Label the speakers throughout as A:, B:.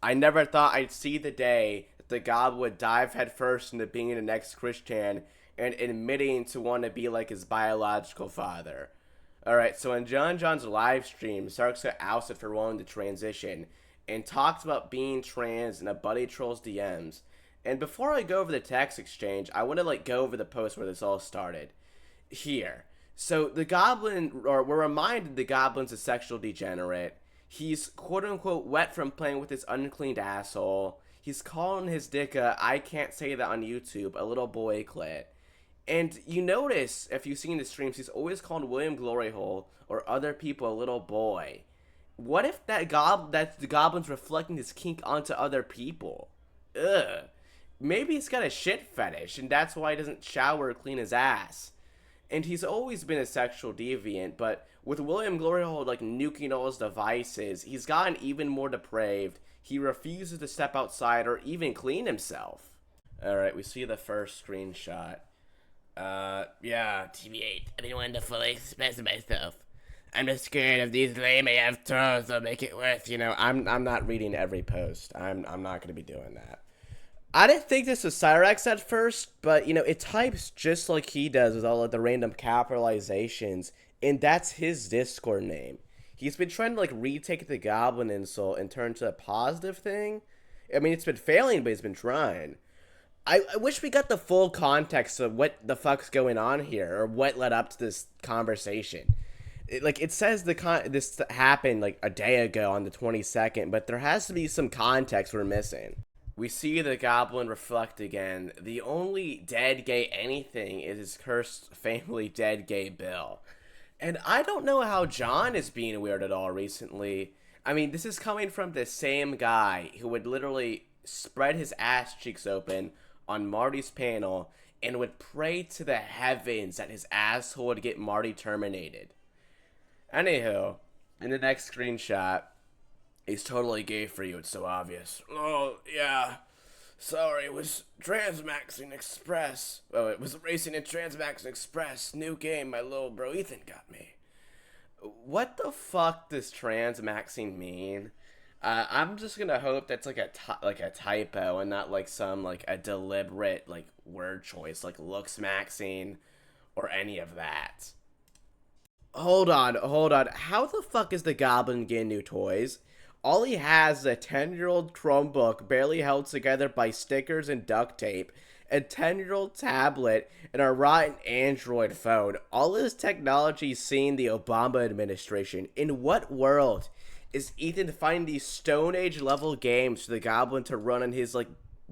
A: I never thought I'd see the day that the goblin would dive headfirst into being an ex-Christian and admitting to want to be like his biological father. Alright, so in John's live stream, Cyraxx got ousted for wanting to transition and talked about being trans in a Buddy Trolls DMs. And before I go over the text exchange, I want to go over the post where this all started. Here. So the goblin, or we're reminded the goblin's a sexual degenerate. He's quote unquote wet from playing with his uncleaned asshole. He's calling his dick I can't say that on YouTube, a little boy clit. And you notice, if you've seen the streams, he's always called William Gloryhole or other people a little boy. What if that the goblin's reflecting his kink onto other people? Ugh. Maybe he's got a shit fetish, and that's why he doesn't shower or clean his ass. And he's always been a sexual deviant, but with William Gloryhole nuking all his devices, he's gotten even more depraved. He refuses to step outside or even clean himself. Alright, we see the first screenshot. Yeah, TV8. I didn't want to fully express myself. I'm just scared of these lame AF trolls will make it worse, I'm not reading every post. I'm not gonna be doing that. I didn't think this was Cyraxx at first, but it types just like he does with all of the random capitalizations, and that's his Discord name. He's been trying to retake the goblin insult and turn to a positive thing. I mean, it's been failing, but he's been trying. I wish we got the full context of what the fuck's going on here, or what led up to this conversation. It says this happened a day ago on the 22nd, but there has to be some context we're missing. We see the goblin reflect again. The only dead gay anything is his cursed family dead gay Bill. And I don't know how John is being weird at all recently. I mean, this is coming from the same guy who would literally spread his ass cheeks open on Marty's panel and would pray to the heavens that his asshole would get Marty terminated. Anywho, in the next screenshot, he's totally gay for you, it's so obvious. Oh, yeah. Sorry, it was Transmaxing Express. Oh, it was racing in Transmaxing Express. New game my little bro Ethan got me. What the fuck does Transmaxing mean? I'm just gonna hope that's like a typo and not some a deliberate word choice looks maxing or any of that. Hold on. How the fuck is the goblin getting new toys? All he has is a 10-year-old Chromebook barely held together by stickers and duct tape, a 10-year-old tablet, and a rotten Android phone. All his technology seen the Obama administration. In what world is Ethan finding these Stone Age level games for the goblin to run on his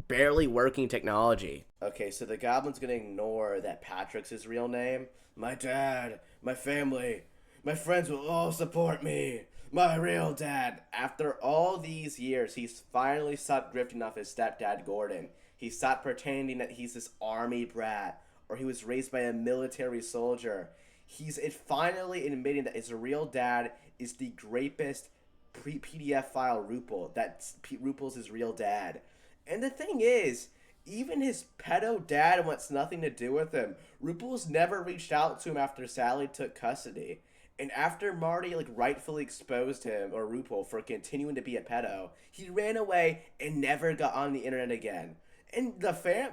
A: barely working technology? Okay, so the goblin's gonna ignore that Patrick's his real name. My dad, my family, my friends will all support me. My real dad. After all these years, he's finally stopped drifting off his stepdad, Gordon. He stopped pretending that he's this army brat or he was raised by a military soldier. He's finally admitting that his real dad is the grapist PDF file Rupel. That Rupel's his real dad. And the thing is, even his pedo dad wants nothing to do with him. Rupel's never reached out to him after Sally took custody. And after Marty rightfully exposed him or Rupel for continuing to be a pedo, he ran away and never got on the internet again. And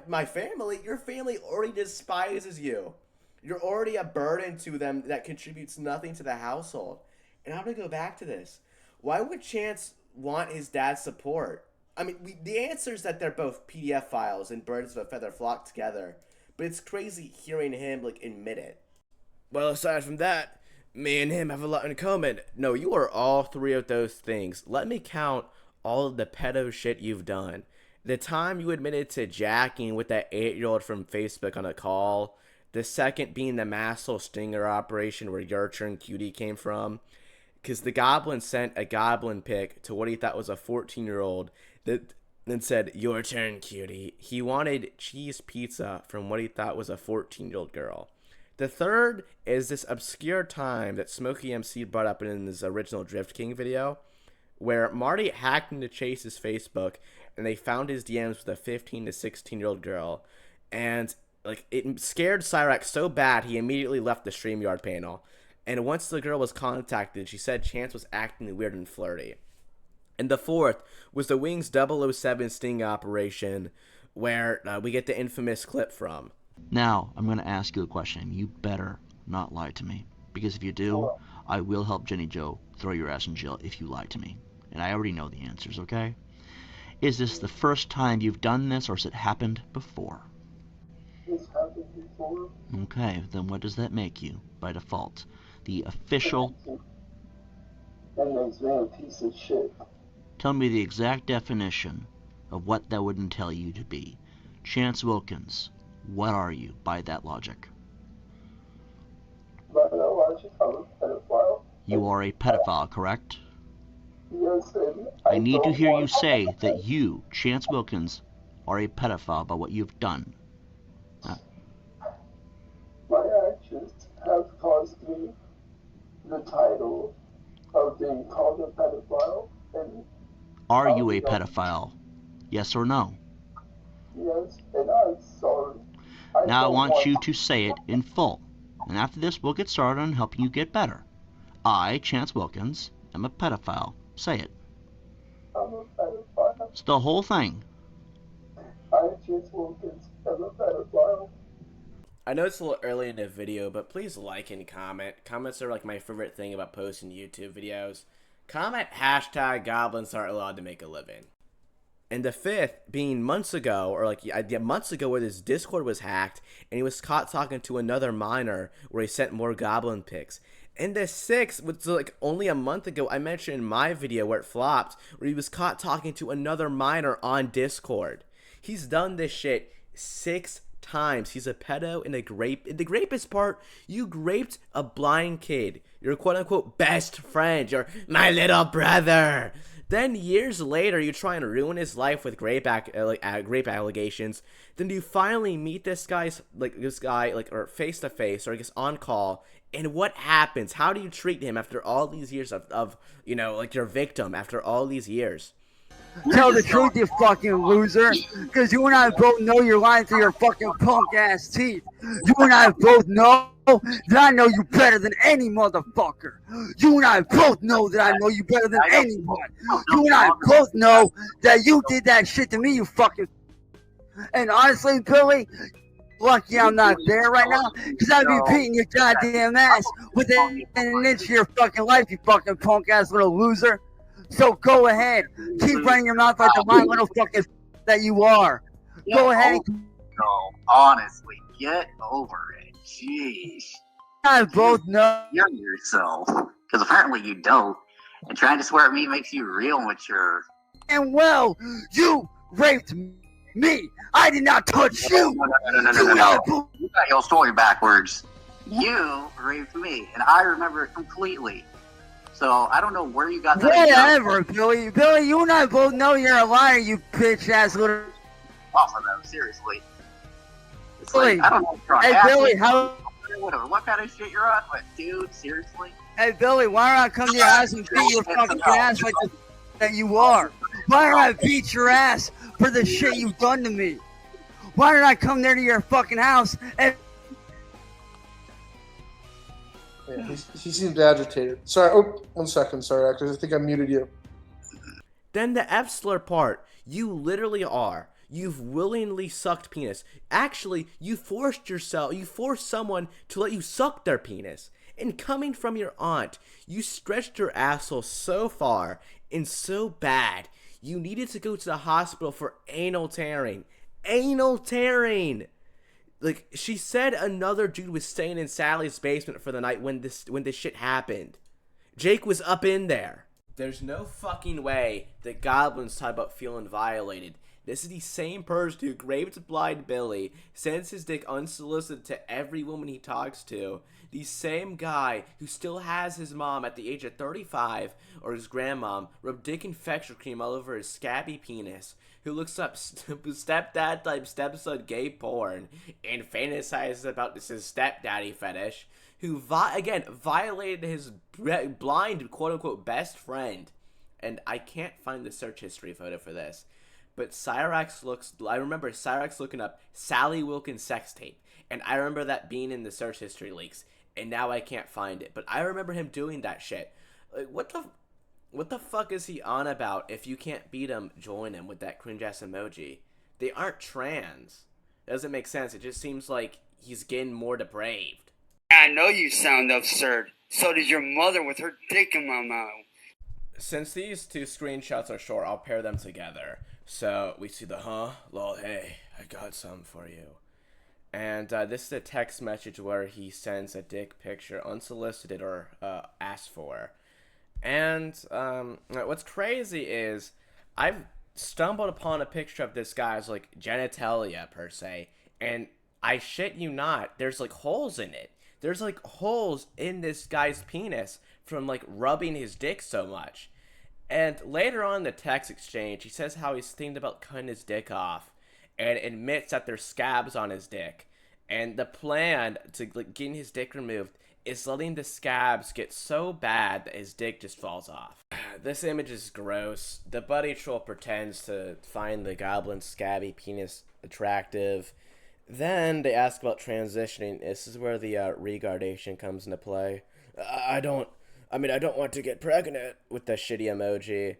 A: my family, your family already despises you. You're already a burden to them that contributes nothing to the household. And I'm gonna go back to this. Why would Chance want his dad's support? I mean, the answer is that they're both PDF files and birds of a feather flock together. But it's crazy hearing him admit it. Well, aside from that, me and him have a lot in common. No, you are all three of those things. Let me count all of the pedo shit you've done. The time you admitted to jacking with that 8-year-old from Facebook on a call. The second being the Massel Stinger operation where your turn cutie came from. Because the goblin sent a goblin pic to what he thought was a 14-year-old that then said, your turn, cutie. He wanted cheese pizza from what he thought was a 14-year-old girl. The third is this obscure time that Smokey MC brought up in his original Drift King video, where Marty hacked into Chase's Facebook and they found his DMs with a 15 to 16-year-old girl. And it scared Cyraxx so bad he immediately left the StreamYard panel. And once the girl was contacted, she said Chance was acting weird and flirty. And the fourth was the Wings 007 sting operation, where we get the infamous clip from.
B: Now, I'm going to ask you a question. You better not lie to me. Because if you do, I will help Jenny Joe throw your ass in jail if you lie to me. And I already know the answers, okay? Is this the first time you've done this, or has it happened before?
C: It's happened before.
B: Okay, then what does that make you, by default? The official...
C: That makes me a piece of shit.
B: Tell me the exact definition of what that would entail you to be. Chance Wilkins, what are you, by that logic?
C: By that logic, I'm a pedophile.
B: You are a pedophile, correct?
C: Yes, and
B: I need to hear you say that you, Chance Wilkins, are a pedophile by what you've done.
C: My actions have caused me the title of being called a pedophile. And
B: are you a pedophile? Yes or no?
C: Yes, and I'm sorry.
B: Now I want you to say it in full. And after this, we'll get started on helping you get better. I, Chance Wilkins, am a pedophile. Say it.
C: I'm a pedophile.
B: It's the whole thing.
C: I, Chance Wilkins, am a pedophile.
A: I know it's a little early in the video, but please like and comment. Comments are like my favorite thing about posting YouTube videos. Comment hashtag goblins aren't allowed to make a living. And the fifth being months ago, or like months ago, where this Discord was hacked and he was caught talking to another miner where he sent more goblin pics. And the sixth was like only a month ago, I mentioned in my video where it flopped, where he was caught talking to another miner on Discord. He's done this shit 6 times. He's a pedo and a grape. And the rapist part, you raped a blind kid. Your quote-unquote best friend. You're my little brother. Then years later, you try and ruin his life with rape allegations. Then you finally meet this guy, or face to face, or I guess on call. And what happens? How do you treat him after all these years of your victim after all these years?
D: Tell the truth, you fucking loser. Because you and I both know you're lying through your fucking punk ass teeth. You and I both know that I know you better than any motherfucker. You and I both know that I know you better than anyone. You and I both know that you did that shit to me, you fucking. And honestly, Billy, lucky I'm not there right now, because I'd be beating your goddamn ass within an inch of your fucking life, you fucking punk ass little loser. So go ahead, keep running your mouth like the lying little fucking that you are. Go ahead.
E: No, honestly, get over it. Jeez.
D: I both know.
E: You're yourself, because apparently you don't. And trying to swear at me makes you real mature.
D: And well, you raped me. I did not touch you.
E: No. You got your story backwards. You raped me, and I remember it completely. So I don't know where you got that.
D: Whatever, Billy. Billy, you and I both know you're a liar, you bitch ass little.
E: Also, though, seriously. It's
D: Billy,
E: like, I don't know.
D: hey, Billy, how?
E: Whatever. What kind of shit you're on? But dude, seriously.
D: Hey, Billy, why don't I come to your house and beat your fucking ass like the that you are? Why don't I beat your ass for the shit you've done to me? Why don't I come there to your fucking house and?
F: Yeah, he seems agitated. Sorry, oh, 1 second, sorry, because I think I muted you.
A: Then the F slur part, you literally are. You've willingly sucked penis. Actually, you forced someone to let you suck their penis. And coming from your aunt, you stretched your asshole so far and so bad, you needed to go to the hospital for anal tearing. Anal tearing! Like, she said another dude was staying in Sally's basement for the night when this shit happened. Jake was up in there. There's no fucking way that goblins talk about feeling violated. This is the same person who raped blind Billy, sends his dick unsolicited to every woman he talks to. The same guy who still has his mom at the age of 35, or his grandmom, rub dick infection cream all over his scabby penis, who looks up stepdad type stepson gay porn and fantasizes about this his stepdaddy fetish, who violated his blind quote unquote best friend. And I can't find the search history photo for this, but I remember Cyraxx looking up Sally Wilkins sex tape, and I remember that being in the search history leaks, and now I can't find it, but I remember him doing that shit. Like, What the fuck is he on about? If you can't beat him, join him with that cringe ass emoji. They aren't trans. Doesn't make sense. It just seems like he's getting more depraved.
D: I know you sound absurd. So does your mother with her dick in my mouth.
A: Since these two screenshots are short, I'll pair them together. So we see the lol, hey, I got something for you. And this is a text message where he sends a dick picture unsolicited or asked for. And what's crazy is I've stumbled upon a picture of this guy's like genitalia per se, and I shit you not, there's like holes in it. There's like holes in this guy's penis from like rubbing his dick so much. And later on in the text exchange, he says how he's thinking about cutting his dick off, and admits that there's scabs on his dick. And the plan to like getting his dick removed is letting the scabs get so bad that his dick just falls off. This image is gross. The buddy troll pretends to find the goblin's scabby penis attractive. Then they ask about transitioning. This is where the regardation comes into play. I don't want to get pregnant with the shitty emoji.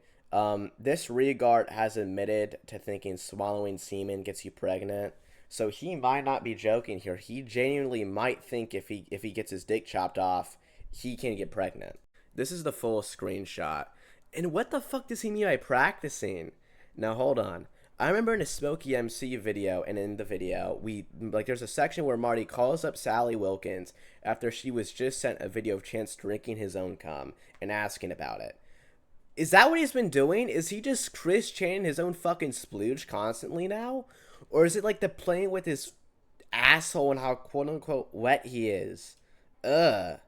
A: This regard has admitted to thinking swallowing semen gets you pregnant. So he might not be joking here. He genuinely might think if he gets his dick chopped off, he can get pregnant. This is the full screenshot. And what the fuck does he mean by practicing? Now hold on. I remember in a Smokey MC video, and in the video, there's a section where Marty calls up Sally Wilkins after she was just sent a video of Chance drinking his own cum and asking about it. Is that what he's been doing? Is he just Chris Channing his own fucking splooge constantly now? Or is it like the playing with his asshole and how quote-unquote wet he is? Ugh.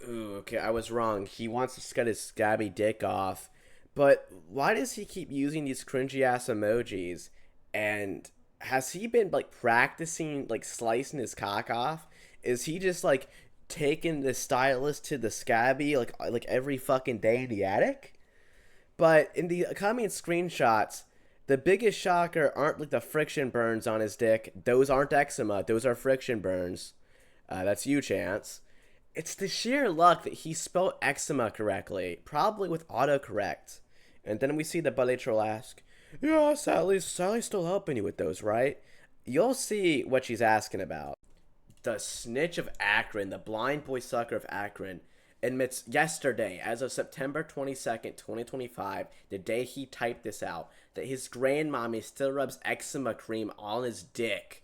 A: Ooh, okay, I was wrong. He wants to cut his scabby dick off. But why does he keep using these cringy-ass emojis? And has he been, like, practicing, like, slicing his cock off? Is he just, like, taking the stylus to the scabby, like every fucking day in the attic? But in the coming screenshots, the biggest shocker aren't, like, the friction burns on his dick. Those aren't eczema. Those are friction burns. That's you, Chance. It's the sheer luck that he spelled eczema correctly, probably with autocorrect. And then we see the buddy troll ask, yeah, Sally's still helping you with those, right? You'll see what she's asking about. The snitch of Akron, the blind boy sucker of Akron, admits yesterday, as of September 22nd, 2025, the day he typed this out, that his grandmommy still rubs eczema cream on his dick.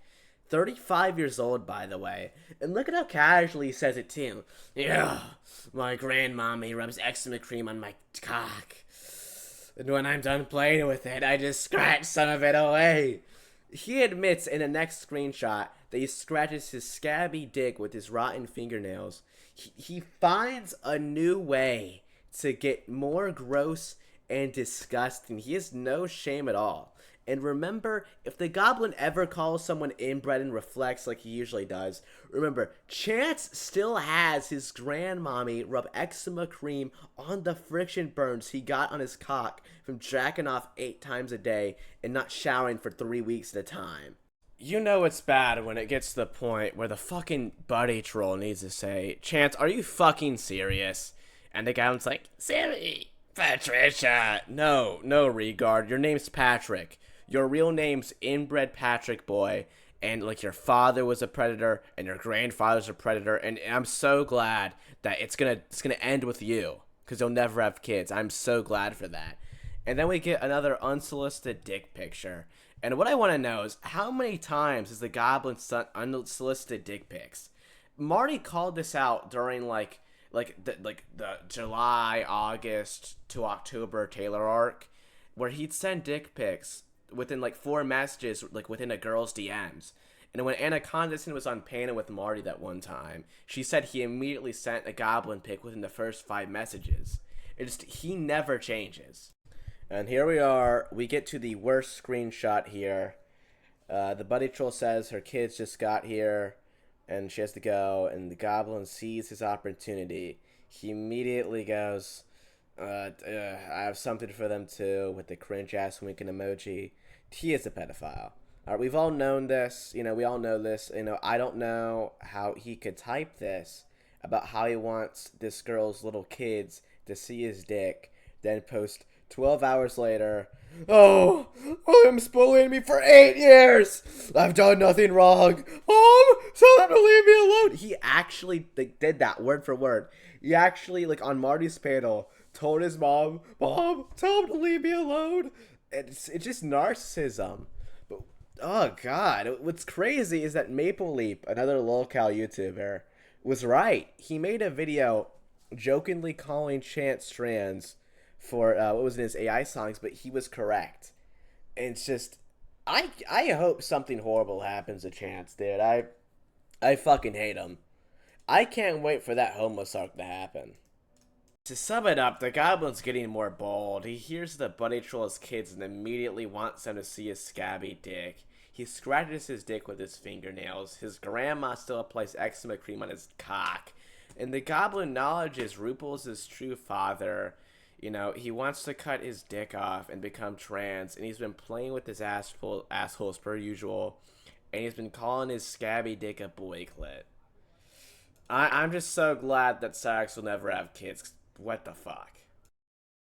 A: 35 years old, by the way. And look at how casually he says it, too. Yeah, my grandmommy rubs eczema cream on my cock. And when I'm done playing with it, I just scratch some of it away. He admits in the next screenshot that he scratches his scabby dick with his rotten fingernails. He finds a new way to get more gross and disgusting. He has no shame at all. And remember, if the goblin ever calls someone inbred and reflects like he usually does, remember, Chance still has his grandmommy rub eczema cream on the friction burns he got on his cock from jacking off 8 times a day and not showering for 3 weeks at a time. You know it's bad when it gets to the point where the fucking buddy troll needs to say, Chance, are you fucking serious? And the goblin's like, Sammy, Patricia. No, Regard, your name's Patrick. Your real name's inbred Patrick boy, and like your father was a predator, and your grandfather's a predator, and I'm so glad that it's gonna end with you, because you'll never have kids. I'm so glad for that. And then we get another unsolicited dick picture, and what I want to know is how many times has the goblin sent unsolicited dick pics? Marty called this out during like the July, August to October Taylor arc, where he'd send dick pics within like 4 messages, like within a girl's DMs. And when Anna Condison was on Panel with Marty that one time, she said he immediately sent a goblin pic within the first 5 messages. He never changes. And here we are. We get to the worst screenshot here. The buddy troll says her kids just got here, and she has to go, and the goblin sees his opportunity. He immediately goes, I have something for them too, with the cringe ass winking emoji. He is a pedophile. Alright, we've all known this. We all know this. I don't know how he could type this about how he wants this girl's little kids to see his dick, then post 12 hours later, "Oh, William's bullying me for 8 years. I've done nothing wrong. Mom, tell him to leave me alone." He actually did that word for word. He actually, like, on Marty's panel, told his mom, "Mom, tell him to leave me alone." It's just narcissism. But, oh, God. What's crazy is that Maple Leap, another lolcow YouTuber, was right. He made a video jokingly calling Chance trans for what was in his AI songs, but he was correct. And it's just, I hope something horrible happens to Chance, dude. I fucking hate him. I can't wait for that homosarc to happen. To sum it up, the Goblin's getting more bold. He hears the bunny troll's kids and immediately wants them to see his scabby dick. He scratches his dick with his fingernails. His grandma still applies eczema cream on his cock. And the Goblin acknowledges RuPaul's his true father. You know, he wants to cut his dick off and become trans, and he's been playing with his asshole as per usual, and he's been calling his scabby dick a boy clit. I'm just so glad that Cyraxx will never have kids. What the fuck?